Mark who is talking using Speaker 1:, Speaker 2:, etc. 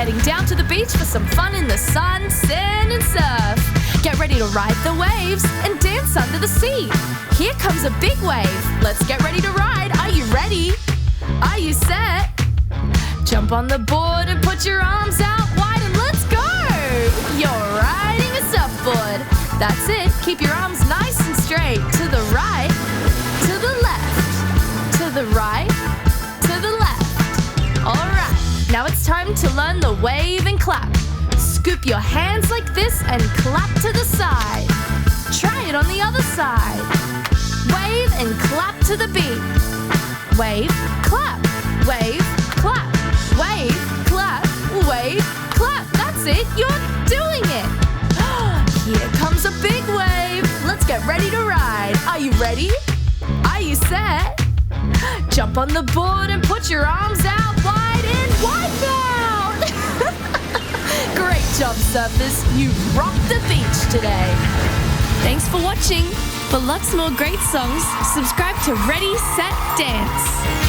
Speaker 1: heading down to the beach for some fun in the sun, sand and surf. Get ready to ride the waves and dance under the sea. Here comes a big wave. Let's get ready to ride. Are you ready? Are you set? Jump on the board and put your arms out wide and let's go! You're riding a surfboard. That's it. Keep your arms nice and straight. To the right, to the left, to the right, to the left. Alright, now it's time to learn the wave and clap. Scoop your hands like this and clap to the side. Try it on the other side. Wave and clap to the beat. Wave, clap, wave, clap, wave, clap, wave, clap. That's it, you're doing it. Here comes a big wave. Let's get ready to ride. Are you ready? Are you set? Jump on the board and put your arms out wide and wipe out. Great job, surfers. You rocked the beach today. Thanks for watching. For lots more great songs, subscribe to Ready, Set, Dance.